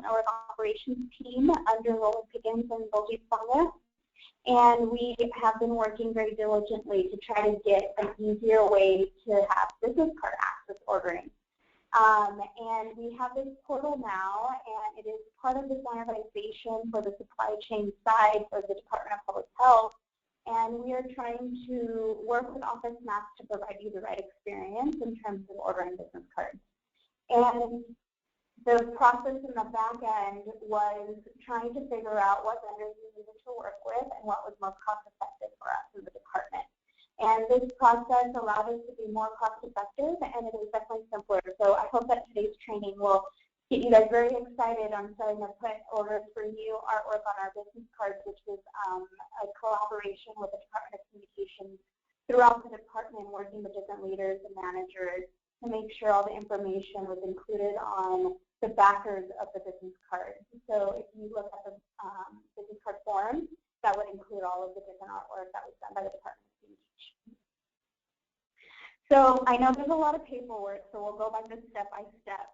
network operations team under Roland Pickens and Bolji Sanga. And we have been working very diligently to try to get an easier way to have business card access ordering. And we have this portal now, and it is part of the standardization for the supply chain side for the Department of Public Health. And we are trying to work with OfficeMax to provide you the right experience in terms of ordering business cards. And the process in the back end was trying to figure out what vendors we needed to work with and what was most cost effective for us in the department. And this process allowed us to be more cost effective, and it is definitely simpler. So I hope that today's training will get you guys very excited on starting to put orders for new artwork on our business cards, which is a collaboration with the Department of Communications throughout the department, working with different leaders and managers to make sure all the information was included on the backers of the business card. So if you look at the business card form, that would include all of the different artwork that was done by the Department of Communications. So I know there's a lot of paperwork, so we'll go by this step by step.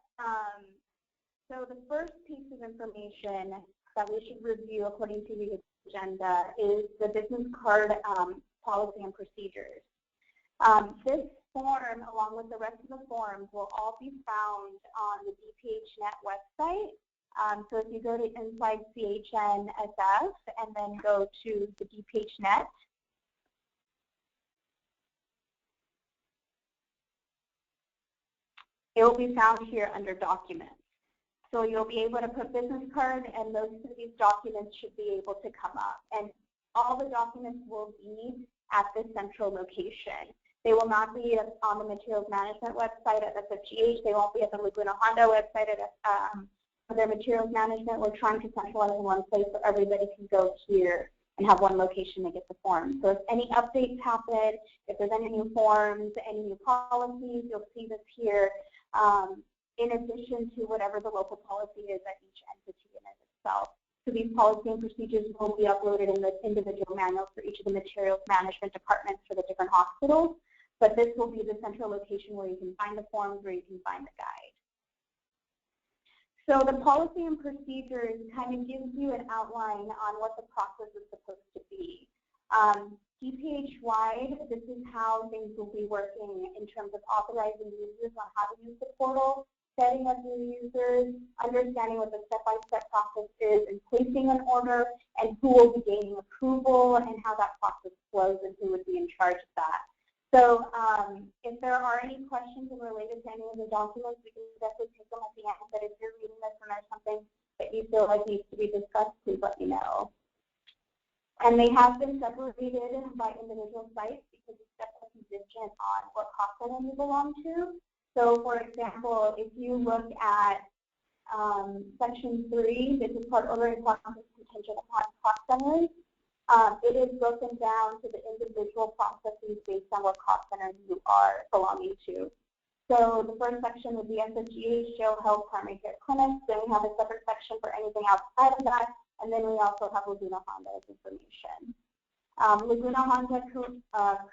So the first piece of information that we should review according to the agenda is the business card policy and procedures. This form, along with the rest of the forms, will all be found on the DPHnet website. So if you go to inside CHNSF and then go to the DPHnet, it will be found here under documents. So you'll be able to put business card, and most of these documents should be able to come up. And all the documents will be at this central location. They will not be on the materials management website at SFDPH. They won't be at the Laguna Honda website at their materials management. We're trying to centralize in one place so everybody can go here and have one location to get the forms. So if any updates happen, if there's any new forms, any new policies, you'll see this here. In addition to whatever the local policy is at each entity in itself. So these policy and procedures will be uploaded in the individual manuals for each of the materials management departments for the different hospitals, but this will be the central location where you can find the forms, where you can find the guide. So the policy and procedures kind of gives you an outline on what the process is supposed to be. DPH-wide, this is how things will be working in terms of authorizing users on how to use the portal, setting up new users, understanding what the step-by-step process is, and placing an order, and who will be gaining approval, and how that process flows, and who would be in charge of that. So if there are any questions related to any of the documents, we can definitely take them at the end. But if you're reading this and there's something that you feel like needs to be discussed, please let me know. And they have been separated by individual sites because it's definitely contingent on what cost center you belong to. So, for example, if you look at Section 3, this is part ordering process contingent upon cost centers. It is broken down to the individual processes based on what cost center you are belonging to. So the first section would be SFDPH, Jail Health, Primary Care Clinics. Then we have a separate section for anything outside of that. And then we also have Laguna Honda's information. Laguna Honda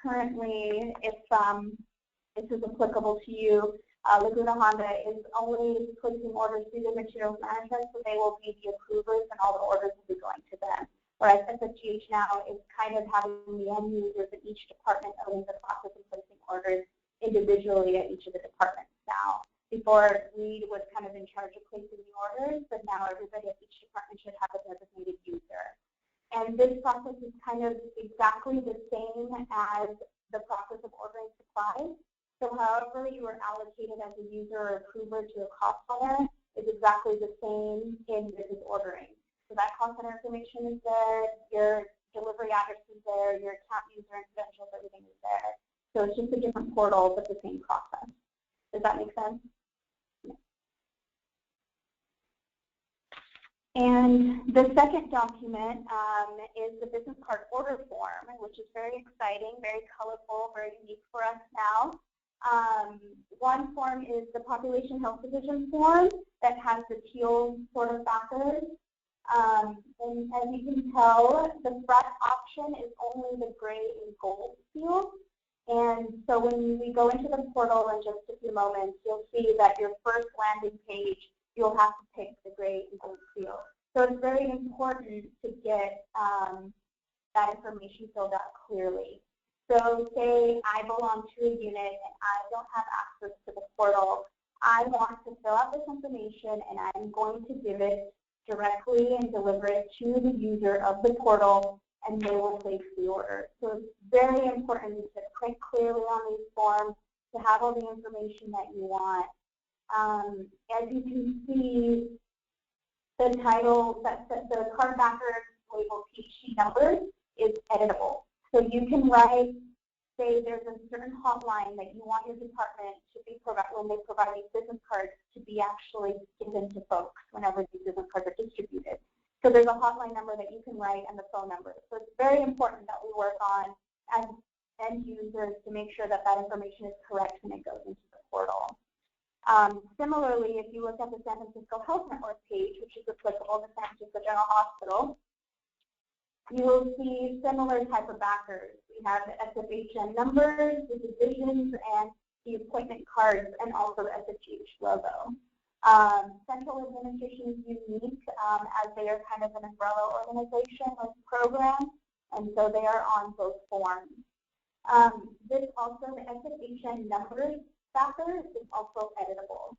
currently, if this is applicable to you, Laguna Honda is only placing orders through the materials management, so they will be the approvers and all the orders will be going to them. Whereas SFDPH now is kind of having the end users in each department owning the process of placing orders individually at each of the departments now. Before, we was kind of in charge of placing the orders, but now everybody at each department should have a designated user. And this process is kind of exactly the same as the process of ordering supplies. So however you are allocated as a user or approver to a cost center is exactly the same in business ordering. So that cost center information is there, your delivery address is there, your account user and credentials, everything is there. So it's just a different portal, but the same process. Does that make sense? And the second document is the business card order form, which is very exciting, very colorful, very unique for us now. One form is the Population Health Division form that has the teal sort of backers. And as you can tell, the front option is only the gray and gold field. And so when we go into the portal in just a few moments, you'll see that your first landing page, you'll have to pick the gray and gold seal. So it's very important to get that information filled out clearly. So say I belong to a unit and I don't have access to the portal. I want to fill out this information and I'm going to give it directly and deliver it to the user of the portal, and they will place the order. So it's very important to print clearly on these forms, to have all the information that you want. As you can see, the title, the card backer label PHC numbers is editable. So you can write, say there's a certain hotline that you want your department to be when they provide these business cards to be actually given to folks whenever these business cards are distributed. So there's a hotline number that you can write and the phone number. So it's very important that we work on as end users to make sure that that information is correct when it goes into the portal. Similarly, if you look at the San Francisco Health Network page, which is applicable to San Francisco General Hospital, you will see similar type of backers. We have the SFHN numbers, the divisions, and the appointment cards, and also the SFDPH logo. Central administration is unique as they are kind of an umbrella organization with programs, and so they are on both forms. This also, the SFHN numbers backer is also editable.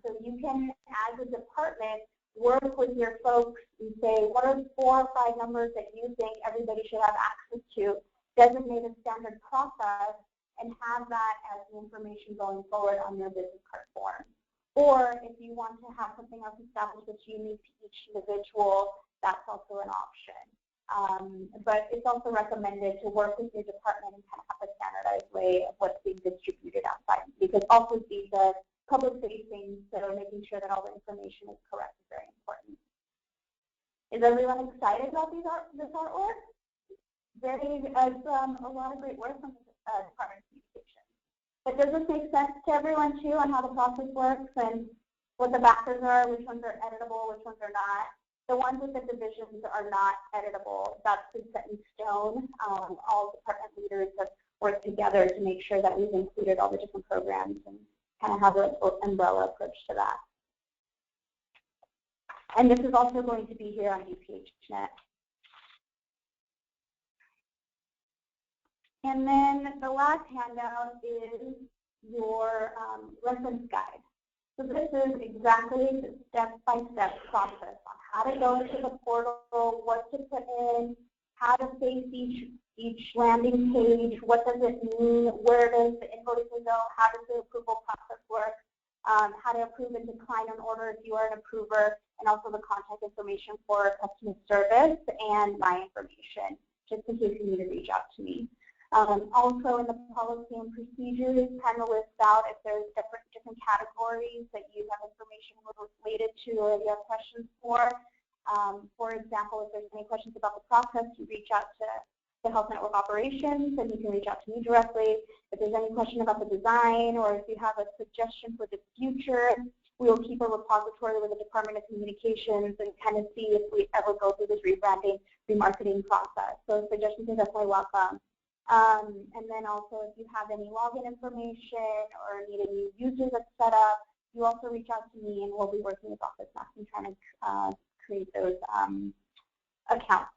So you can, as a department, work with your folks and say, what are 4 or 5 numbers that you think everybody should have access to, designate a standard process, and have that as the information going forward on your business card form. Or if you want to have something else established that's unique to each individual, that's also an option. But it's also recommended to work with your department and kind of have a standardized way of what's being distributed outside, because also these are public-facing, so making sure that all the information is correct is very important. Is everyone excited about this artwork? It's a lot of great work from the Department of Communications. But does this make sense to everyone, too, on how the process works and what the backers are, which ones are editable, which ones are not? The ones with the divisions are not editable. That's been set in stone. All department leaders have worked together to make sure that we've included all the different programs and kind of have an umbrella approach to that. And this is also going to be here on DPHnet. And then the last handout is your reference guide. So this is exactly the step-by-step process on how to go into the portal, what to put in, how to face each landing page, what does it mean, where does the invoicing go, how does the approval process work, how to approve and decline an order if you are an approver, and also the contact information for customer service and my information, just in case you need to reach out to me. Also in the policy and procedures, kind of list out if there's different categories that you have information related to or you have questions for. For example, if there's any questions about the process, you reach out to the Health Network Operations, and you can reach out to me directly. If there's any question about the design, or if you have a suggestion for the future, we will keep a repository with the Department of Communications and kind of see if we ever go through this rebranding, remarketing process. So suggestions are definitely welcome. And then also if you have any login information or need a new user that's set up, you also reach out to me and we'll be working with OfficeMax and trying to create those accounts.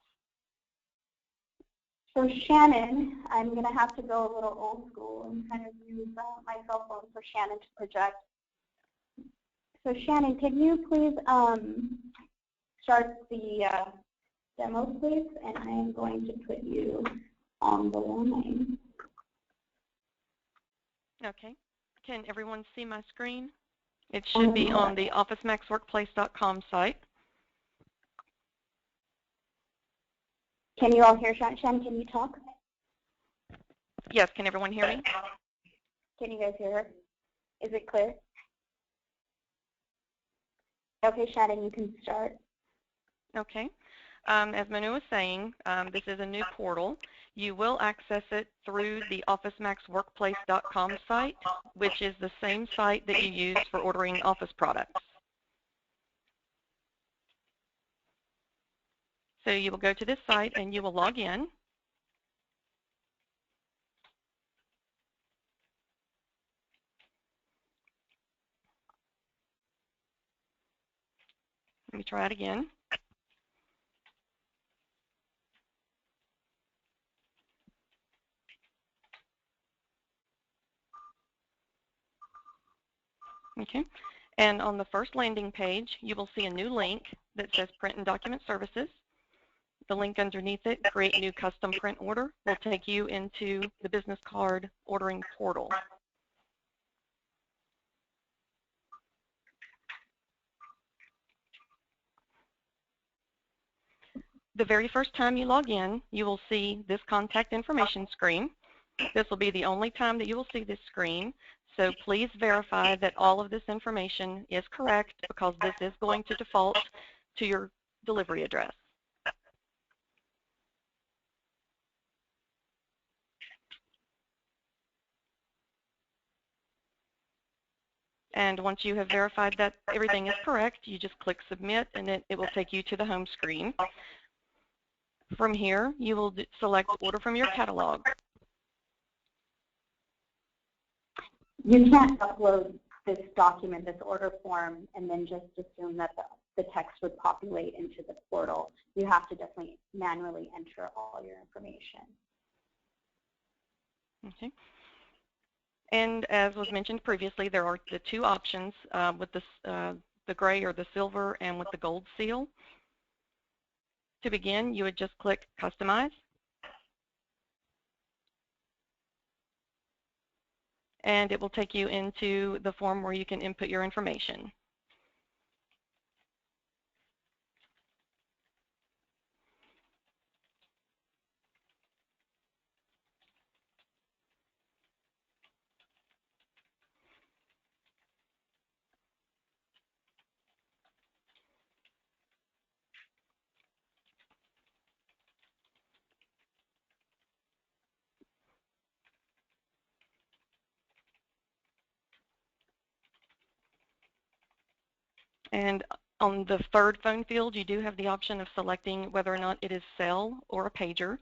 So Shannon, I'm going to have to go a little old school and kind of use my cell phone for Shannon to project. So Shannon, can you please start the demo, please? And I am going to put you on the line. Okay. Can everyone see my screen? It should be on the OfficeMaxWorkplace.com site. Can you all hear Shannon? Shannon, can you talk? Yes. Can everyone hear me? Can you guys hear her? Is it clear? Okay, Shannon, you can start. Okay. As Manu was saying, this is a new portal. You will access it through the OfficeMaxWorkplace.com site, which is the same site that you use for ordering Office products. So you will go to this site and you will log in. Let me try it again. Okay, and on the first landing page, you will see a new link that says Print and Document Services. The link underneath it, Create New Custom Print Order, will take you into the business card ordering portal. The very first time you log in, you will see this contact information screen. This will be the only time that you will see this screen, so please verify that all of this information is correct, because this is going to default to your delivery address. And once you have verified that everything is correct, you just click Submit, and it will take you to the home screen. From here, you will select Order from your catalog. You can't upload this document, this order form, and then just assume that the text would populate into the portal. You have to definitely manually enter all your information. Okay. And as was mentioned previously, there are the two options with the gray or the silver and with the gold seal. To begin, you would just click Customize. And it will take you into the form where you can input your information. And on the third phone field, you do have the option of selecting whether or not it is cell or a pager.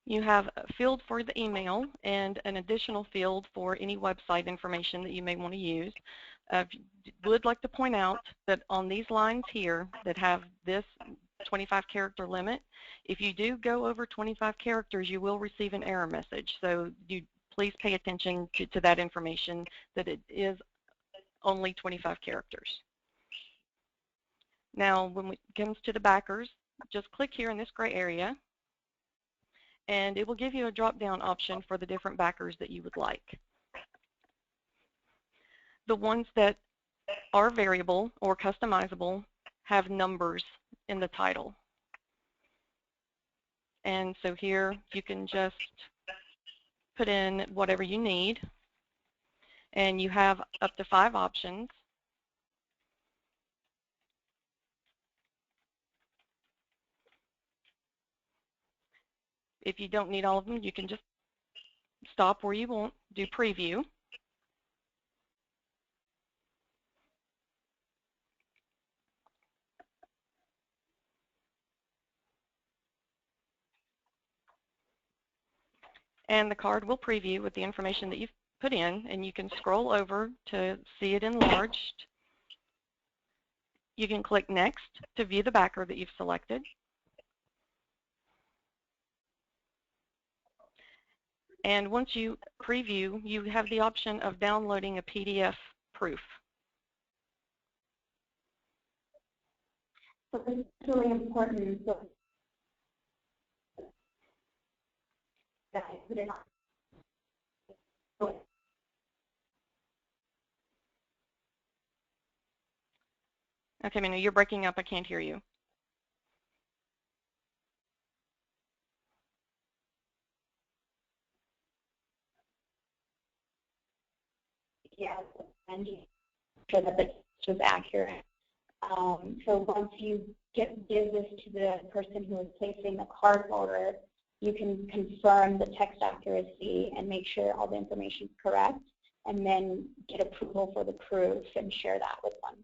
You have a field for the email and an additional field for any website information that you may want to use. I would like to point out that on these lines here that have this 25 character limit, if you do go over 25 characters, you will receive an error message. So please pay attention to that information, that it is only 25 characters. Now, when it comes to the backers, just click here in this gray area, and it will give you a drop-down option for the different backers that you would like. The ones that are variable or customizable have numbers in the title. And so here you can just put in whatever you need, and you have up to 5 options. If you don't need all of them, you can just stop where you want, do preview. And the card will preview with the information that you've put in, and you can scroll over to see it enlarged. You can click Next to view the backer that you've selected. And once you preview, you have the option of downloading a PDF proof. So this is really important. So that I put it on. Okay, Manu, you're breaking up. I can't hear you. Yes, and sure that the text was accurate. So once you give this to the person who is placing the card order, you can confirm the text accuracy and make sure all the information is correct, and then get approval for the proof and share that with them.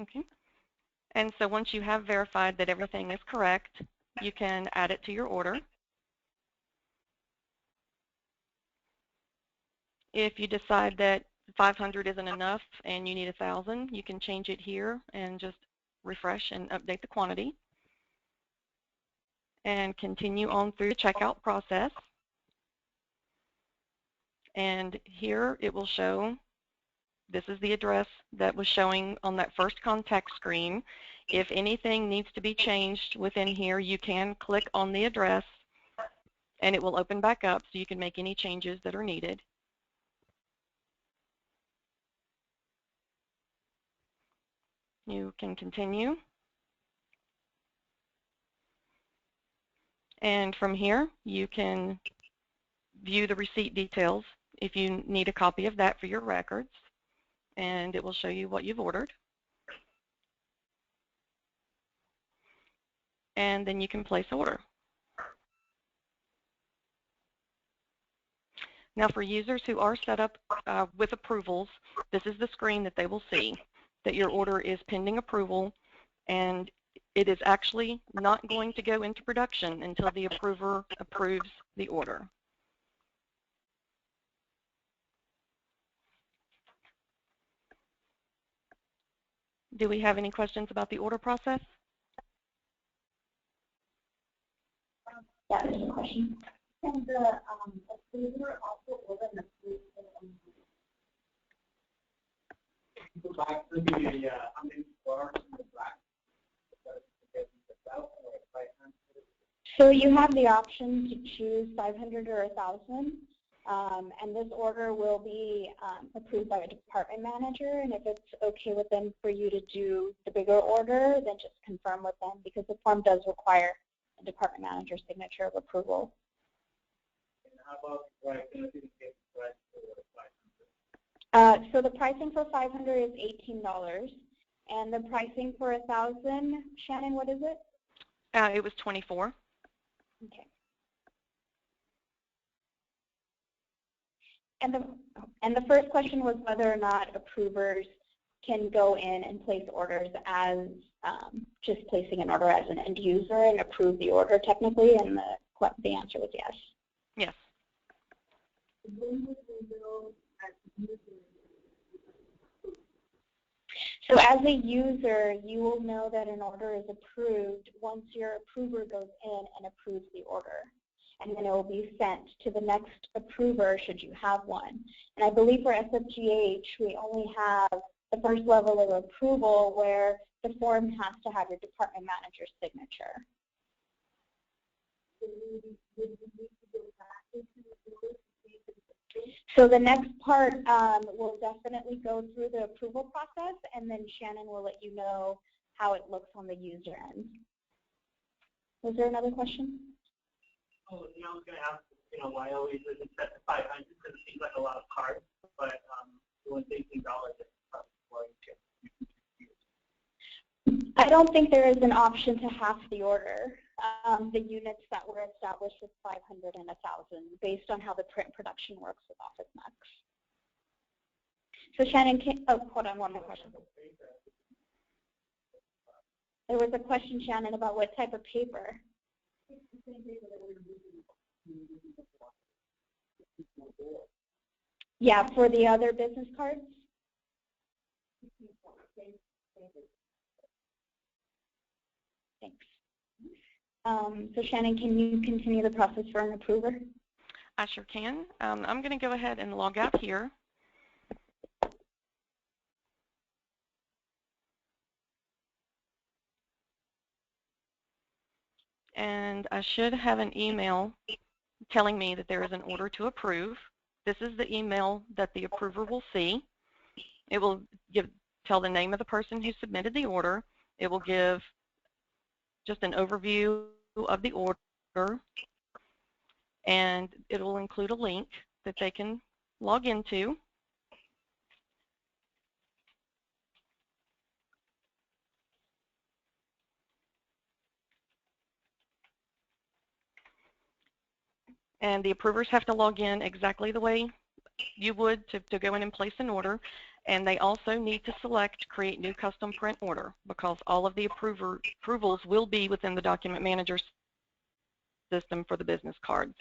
Okay. And so once you have verified that everything is correct, you can add it to your order. If you decide that 500 isn't enough and you need 1,000, you can change it here and just refresh and update the quantity and continue on through the checkout process. And here it will show, this is the address that was showing on that first contact screen. If anything needs to be changed within here, you can click on the address and it will open back up so you can make any changes that are needed. You can continue. And from here, you can view the receipt details if you need a copy of that for your records, and it will show you what you've ordered. And then you can place order. Now for users who are set up with approvals, this is the screen that they will see, that your order is pending approval, and it is actually not going to go into production until the approver approves the order. Do we have any questions about the order process? Yeah, there's a question. Can the approver also order the food? So you have the option to choose 500 or 1,000, and this order will be approved by a department manager. And if it's okay with them for you to do the bigger order, then just confirm with them, because the form does require a department manager's signature of approval. And how about pricing? So the pricing for 500 is $18, and the pricing for 1,000, Shannon, what is it? It was 24. Okay. And the first question was whether or not approvers can go in and place orders as just placing an order as an end user and approve the order technically, and the answer was yes. Yes. So as a user, you will know that an order is approved once your approver goes in and approves the order. And then it will be sent to the next approver should you have one. And I believe for SFDPH, we only have the first level of approval where the form has to have your department manager's signature. So the next part will definitely go through the approval process, and then Shannon will let you know how it looks on the user end. Was there another question? Oh, I was going to ask, why always is it set to 500? Because it seems like a lot of cards, but when $18, it's probably I don't think there is an option to half the order. The units that were established with 500 and 1,000, based on how the print production works with OfficeMax. So Shannon, hold on, one more question. There was a question, Shannon, about what type of paper. Yeah, for the other business cards. Thanks. So Shannon, can you continue the process for an approver? I sure can. I'm going to go ahead and log out here. And I should have an email telling me that there is an order to approve. This is the email that the approver will see. It will tell the name of the person who submitted the order. It will give just an overview of the order, and it will include a link that they can log into. And the approvers have to log in exactly the way you would to go in and place an order. And they also need to select Create New Custom Print Order, because all of the approvals will be within the Document Manager system for the business cards.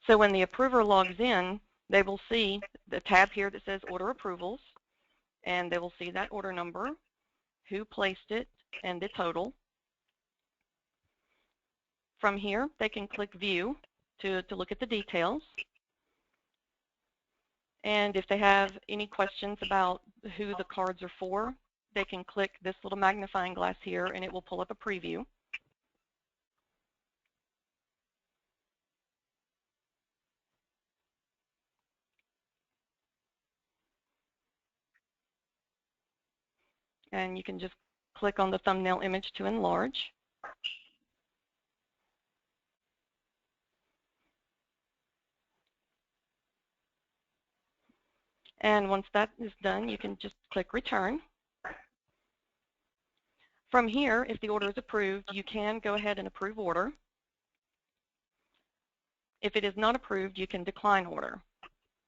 So when the approver logs in, they will see the tab here that says Order Approvals, and they will see that order number, who placed it, and the total. From here, they can click View to look at the details. And if they have any questions about who the cards are for, they can click this little magnifying glass here, and it will pull up a preview. And you can just click on the thumbnail image to enlarge. And once that is done, you can just click Return. From here, if the order is approved, you can go ahead and approve order. If it is not approved, you can decline order.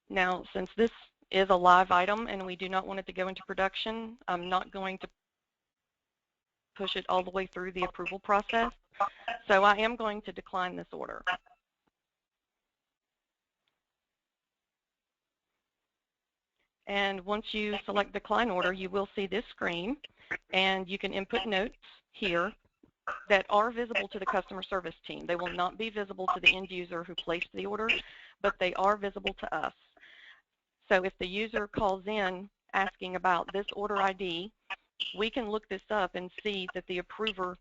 Now, since this is a live item and we do not want it to go into production, I'm not going to push it all the way through the approval process. So I am going to decline this order. And once you select decline order, you will see this screen, and you can input notes here that are visible to the customer service team. They will not be visible to the end user who placed the order, but they are visible to us. So if the user calls in asking about this order ID, we can look this up and see that the approver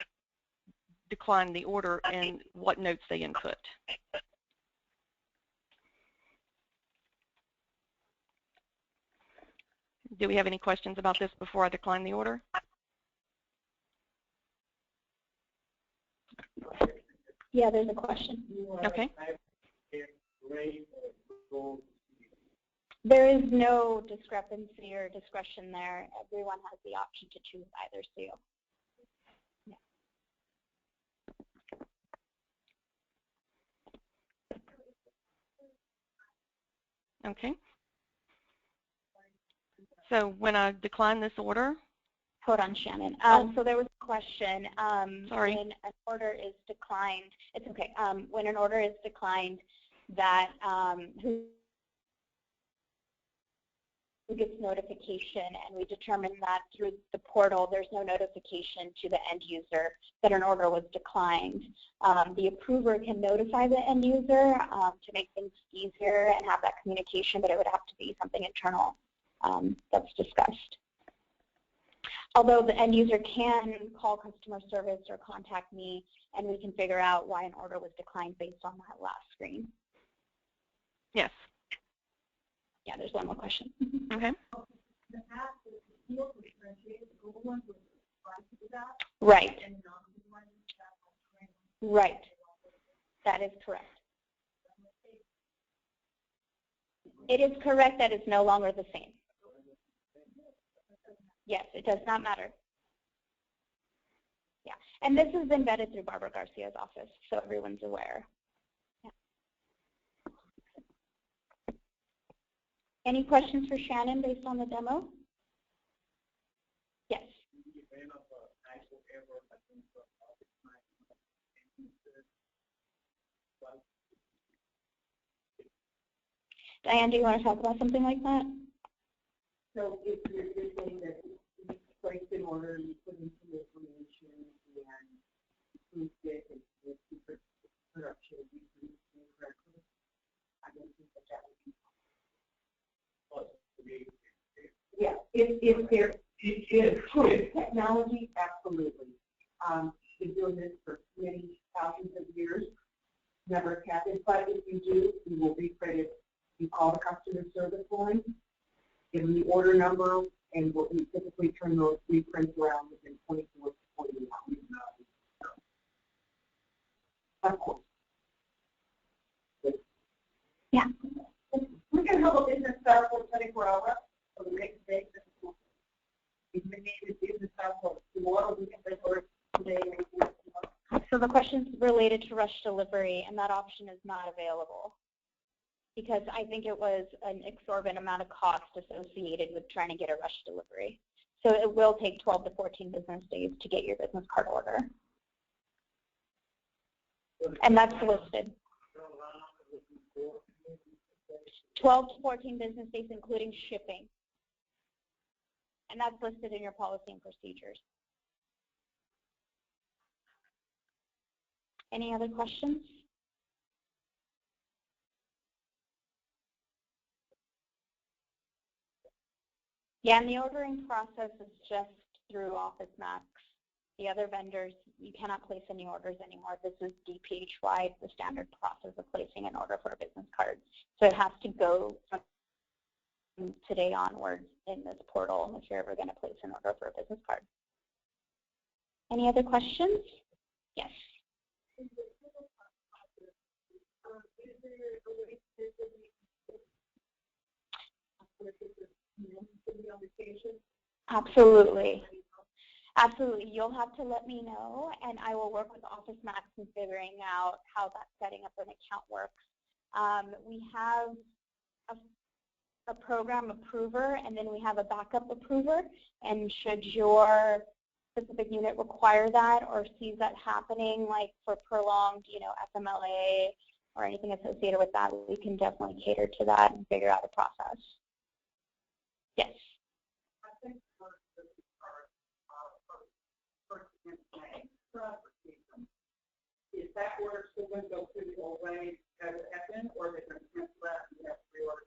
declined the order and what notes they input. Do we have any questions about this before I decline the order? Yeah, there's a question. Okay. There is no discrepancy or discretion there. Everyone has the option to choose either seal. Yeah. Okay. So when I decline this order, hold on, Shannon. So there was a question. Sorry. When an order is declined, it's okay. When an order is declined, that who gets notification, and we determine that through the portal, there's no notification to the end user that an order was declined. The approver can notify the end user to make things easier and have that communication, but it would have to be something internal that's discussed. Although the end user can call customer service or contact me, and we can figure out why an order was declined based on that last screen. Yes. Yeah, there's one more question. Okay. Right. Right. That is correct. It is correct that it's no longer the same. Yes, it does not matter. Yeah, and this has been vetted through Barbara Garcia's office, so everyone's aware. Yeah. Any questions for Shannon based on the demo? Yes. Diane, do you want to talk about something like that? So if you're saying that you placed an order, you put in some information and approved it, and it's secret production, you produced it incorrectly, I don't think that would be. Yeah, if there is proof technology, absolutely. Been doing this for many thousands of years, never happened, but if you do, you will recredit. You call the customer service line, give them the order number, and what we typically turn those reprints around within 24 to 48 hours. Of course. Yeah. We can help a business start for 24 hours for the next day. If we need a business start for tomorrow, we can take order today. So the question is related to rush delivery, and that option is not available, because I think it was an exorbitant amount of cost associated with trying to get a rush delivery. So it will take 12 to 14 business days to get your business card order. And that's listed. 12 to 14 business days, including shipping. And that's listed in your policy and procedures. Any other questions? Yeah, and the ordering process is just through OfficeMax. The other vendors, you cannot place any orders anymore. This is DPH-wide, the standard process of placing an order for a business card. So it has to go from today onwards in this portal if you're ever going to place an order for a business card. Any other questions? Yes. Absolutely. Absolutely. You'll have to let me know, and I will work with OfficeMax in figuring out how that setting up an account works. We have a program approver, and then we have a backup approver, and should your specific unit require that or sees that happening, like for prolonged, FMLA or anything associated with that, we can definitely cater to that and figure out a process. Yes. Is that order still going to go through the old way as Evan, or is it going to cancel that and you have to reorder?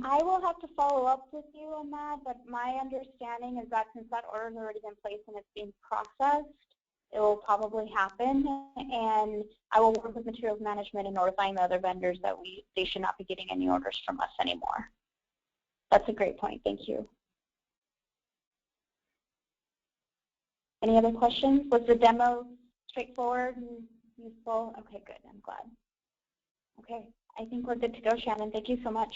I will have to follow up with you on that, but my understanding is that since that order has already been placed and it's being processed, it will probably happen, and I will work with materials management in notifying the other vendors that they should not be getting any orders from us anymore. That's a great point. Thank you. Any other questions? Was the demo straightforward and useful? Okay, good. I'm glad. Okay, I think we're good to go, Shannon. Thank you so much.